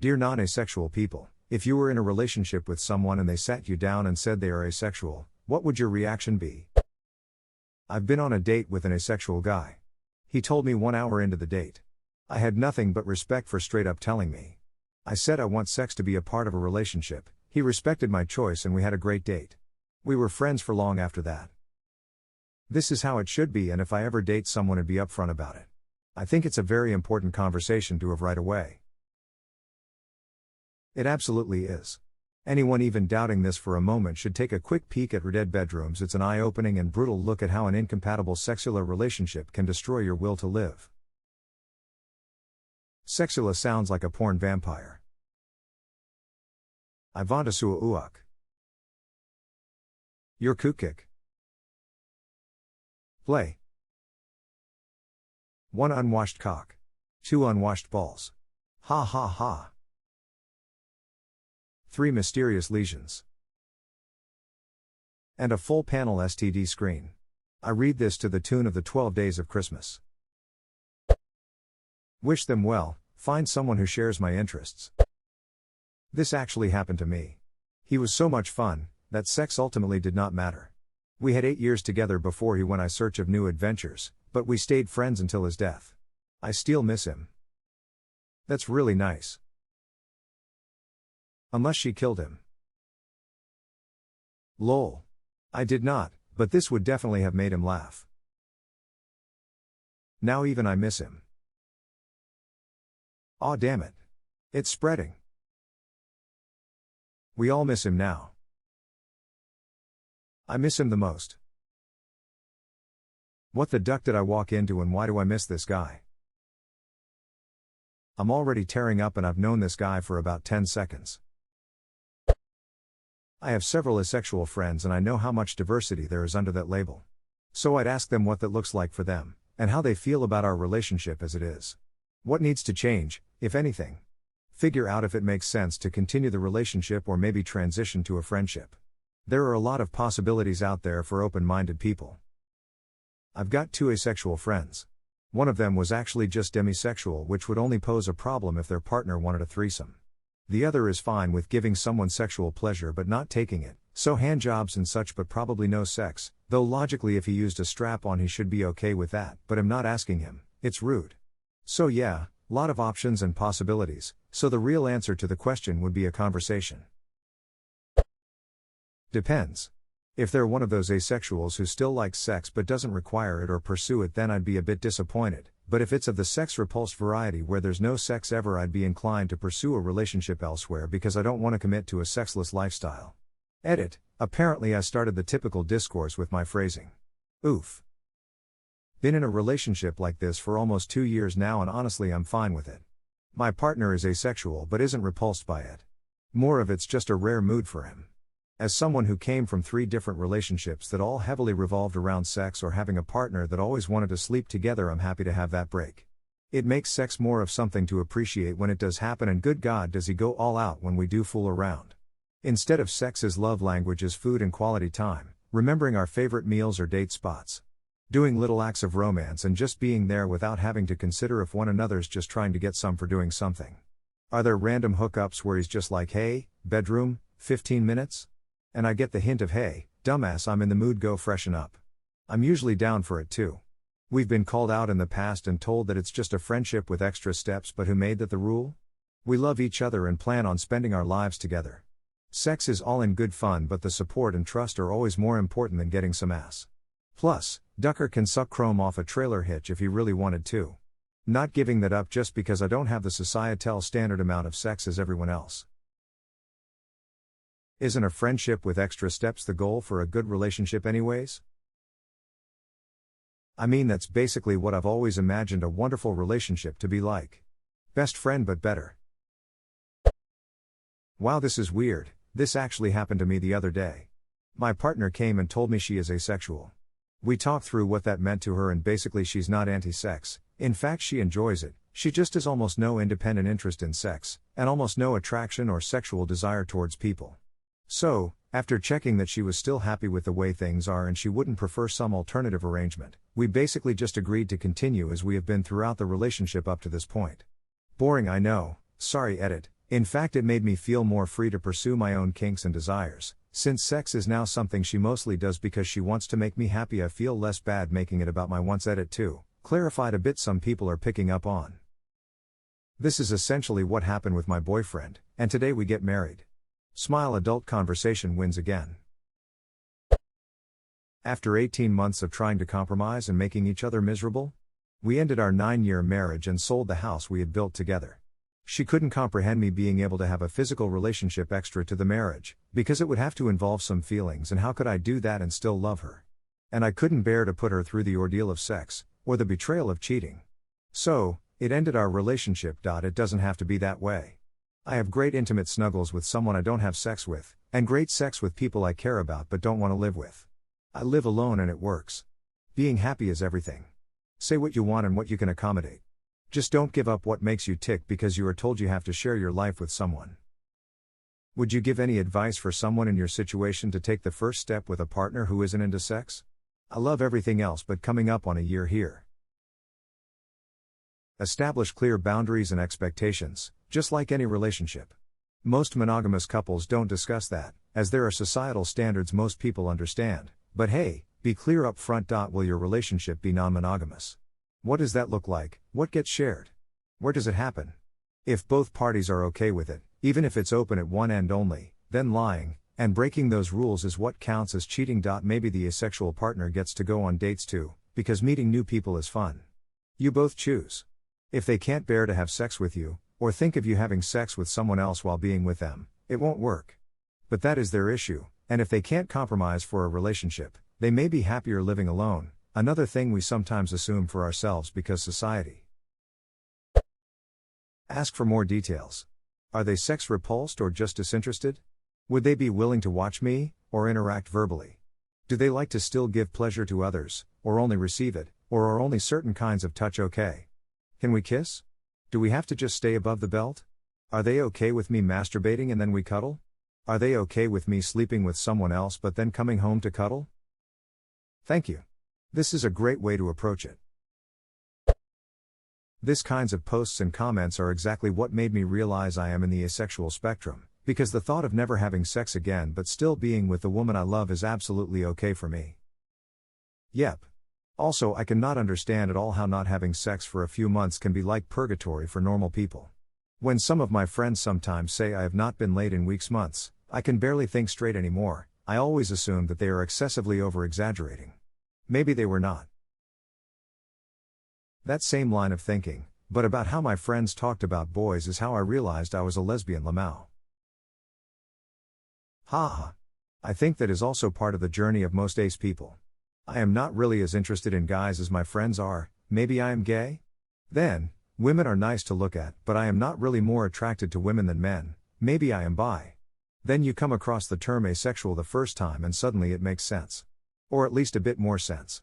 Dear non-asexual people, if you were in a relationship with someone and they sat you down and said they are asexual, what would your reaction be? I've been on a date with an asexual guy. He told me 1 hour into the date. I had nothing but respect for straight up telling me. I said I want sex to be a part of a relationship. He respected my choice and we had a great date. We were friends for long after that. This is how it should be, and if I ever date someone, I'd be upfront about it. I think it's a very important conversation to have right away. It absolutely is. Anyone even doubting this for a moment should take a quick peek at Reddit bedrooms. It's an eye-opening and brutal look at how an incompatible sexual relationship can destroy your will to live. Sexula sounds like a porn vampire. I want to sua uak. Your kukik. Play. 1 unwashed cock. 2 unwashed balls. Ha ha ha. 3 mysterious lesions. And a full panel STD screen. I read this to the tune of the 12 Days of Christmas. Wish them well, find someone who shares my interests. This actually happened to me. He was so much fun, that sex ultimately did not matter. We had 8 years together before he went on search of new adventures, but we stayed friends until his death. I still miss him. That's really nice. Unless she killed him. Lol. I did not, but this would definitely have made him laugh. Now even I miss him. Aw damn it. It's spreading. We all miss him now. I miss him the most. What the duck did I walk into, and why do I miss this guy? I'm already tearing up, and I've known this guy for about 10 seconds. I have several asexual friends and I know how much diversity there is under that label. So I'd ask them what that looks like for them, and how they feel about our relationship as it is. What needs to change, if anything? Figure out if it makes sense to continue the relationship or maybe transition to a friendship. There are a lot of possibilities out there for open-minded people. I've got 2 asexual friends. One of them was actually just demisexual, which would only pose a problem if their partner wanted a threesome. The other is fine with giving someone sexual pleasure but not taking it, so handjobs and such, but probably no sex, though logically if he used a strap-on he should be okay with that, but I'm not asking him, it's rude. So yeah, lot of options and possibilities, so the real answer to the question would be a conversation. Depends. If they're one of those asexuals who still likes sex but doesn't require it or pursue it, then I'd be a bit disappointed, but if it's of the sex-repulsed variety where there's no sex ever, I'd be inclined to pursue a relationship elsewhere because I don't want to commit to a sexless lifestyle. Edit. Apparently I started the typical discourse with my phrasing. Oof. Been in a relationship like this for almost 2 years now, and honestly I'm fine with it. My partner is asexual but isn't repulsed by it. More of it's just a rare mood for him. As someone who came from 3 different relationships that all heavily revolved around sex or having a partner that always wanted to sleep together, I'm happy to have that break. It makes sex more of something to appreciate when it does happen, and good God does he go all out when we do fool around. Instead of sex, his love language is food and quality time, remembering our favorite meals or date spots. Doing little acts of romance and just being there without having to consider if one another's just trying to get some for doing something. Are there random hookups where he's just like, hey, bedroom, 15 minutes? And I get the hint of, hey, dumbass, I'm in the mood, go freshen up. I'm usually down for it too. We've been called out in the past and told that it's just a friendship with extra steps, but who made that the rule? We love each other and plan on spending our lives together. Sex is all in good fun, but the support and trust are always more important than getting some ass. Plus, Ducker can suck chrome off a trailer hitch if he really wanted to. Not giving that up just because I don't have the societal standard amount of sex as everyone else. Isn't a friendship with extra steps the goal for a good relationship anyways? I mean, that's basically what I've always imagined a wonderful relationship to be like. Best friend but better. Wow, this is weird. This actually happened to me the other day. My partner came and told me she is asexual. We talked through what that meant to her, and basically she's not anti-sex. In fact, she enjoys it. She just has almost no independent interest in sex, and almost no attraction or sexual desire towards people. So, after checking that she was still happy with the way things are and she wouldn't prefer some alternative arrangement, we basically just agreed to continue as we have been throughout the relationship up to this point. Boring, I know, sorry, edit. In fact, it made me feel more free to pursue my own kinks and desires. Since sex is now something she mostly does because she wants to make me happy, I feel less bad making it about my wants. Edit 2. Clarified a bit some people are picking up on. This is essentially what happened with my boyfriend, and today we get married. Smile. Adult conversation wins again. After 18 months of trying to compromise and making each other miserable, we ended our 9-year marriage and sold the house we had built together. She couldn't comprehend me being able to have a physical relationship extra to the marriage, because it would have to involve some feelings, and how could I do that and still love her? And I couldn't bear to put her through the ordeal of sex, or the betrayal of cheating. So, it ended our relationship. It doesn't have to be that way. I have great intimate snuggles with someone I don't have sex with, and great sex with people I care about but don't want to live with. I live alone and it works. Being happy is everything. Say what you want and what you can accommodate. Just don't give up what makes you tick because you are told you have to share your life with someone. Would you give any advice for someone in your situation to take the first step with a partner who isn't into sex? I love everything else but coming up on a year here. Establish clear boundaries and expectations, just like any relationship. Most monogamous couples don't discuss that, as there are societal standards most people understand, but hey, be clear up front. Will your relationship be non-monogamous? What does that look like? What gets shared? Where does it happen? If both parties are okay with it, even if it's open at one end only, then lying and breaking those rules is what counts as cheating. Maybe the asexual partner gets to go on dates too, because meeting new people is fun. You both choose. If they can't bear to have sex with you, or think of you having sex with someone else while being with them, it won't work. But that is their issue, and if they can't compromise for a relationship, they may be happier living alone. Another thing we sometimes assume for ourselves because society. Ask for more details. Are they sex repulsed or just disinterested? Would they be willing to watch me, or interact verbally? Do they like to still give pleasure to others, or only receive it, or are only certain kinds of touch okay? Can we kiss? Do we have to just stay above the belt? Are they okay with me masturbating and then we cuddle? Are they okay with me sleeping with someone else but then coming home to cuddle? Thank you. This is a great way to approach it. This kinds of posts and comments are exactly what made me realize I am in the asexual spectrum, because the thought of never having sex again but still being with the woman I love is absolutely okay for me. Yep. Also, I cannot understand at all how not having sex for a few months can be like purgatory for normal people. When some of my friends sometimes say I have not been laid in weeks, months, I can barely think straight anymore. I always assume that they are excessively over-exaggerating. Maybe they were not. That same line of thinking, but about how my friends talked about boys, is how I realized I was a lesbian. Lamau. Haha. I think that is also part of the journey of most ace people. I am not really as interested in guys as my friends are. Maybe I am gay? Then, women are nice to look at, but I am not really more attracted to women than men. Maybe I am bi. Then you come across the term asexual the first time and suddenly it makes sense. Or at least a bit more sense.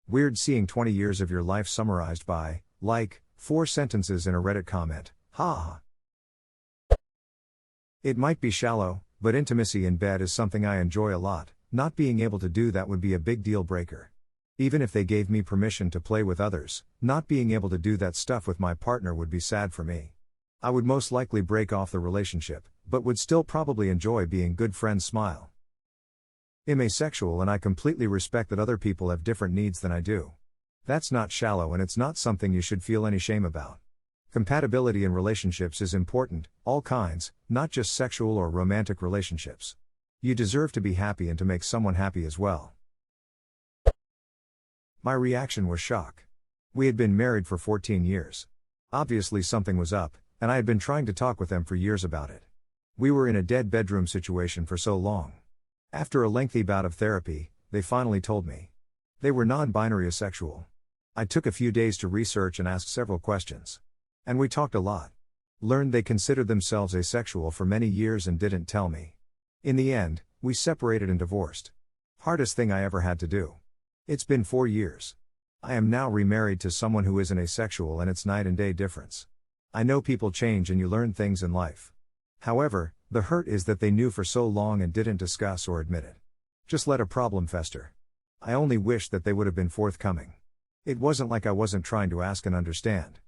Weird seeing 20 years of your life summarized by, like, 4 sentences in a Reddit comment. Ha. It might be shallow, but intimacy in bed is something I enjoy a lot. Not being able to do that would be a big deal breaker. Even if they gave me permission to play with others, not being able to do that stuff with my partner would be sad for me. I would most likely break off the relationship, but would still probably enjoy being good friends. Smile. I'm asexual and I completely respect that other people have different needs than I do. That's not shallow and it's not something you should feel any shame about. Compatibility in relationships is important, all kinds, not just sexual or romantic relationships. You deserve to be happy and to make someone happy as well. My reaction was shock. We had been married for 14 years. Obviously something was up, and I had been trying to talk with them for years about it. We were in a dead bedroom situation for so long. After a lengthy bout of therapy, they finally told me. They were non-binary asexual. I took a few days to research and ask several questions. And we talked a lot. Learned they considered themselves asexual for many years and didn't tell me. In the end, we separated and divorced. Hardest thing I ever had to do. It's been 4 years. I am now remarried to someone who is an asexual and it's night and day difference. I know people change and you learn things in life. However, the hurt is that they knew for so long and didn't discuss or admit it. Just let a problem fester. I only wish that they would have been forthcoming. It wasn't like I wasn't trying to ask and understand.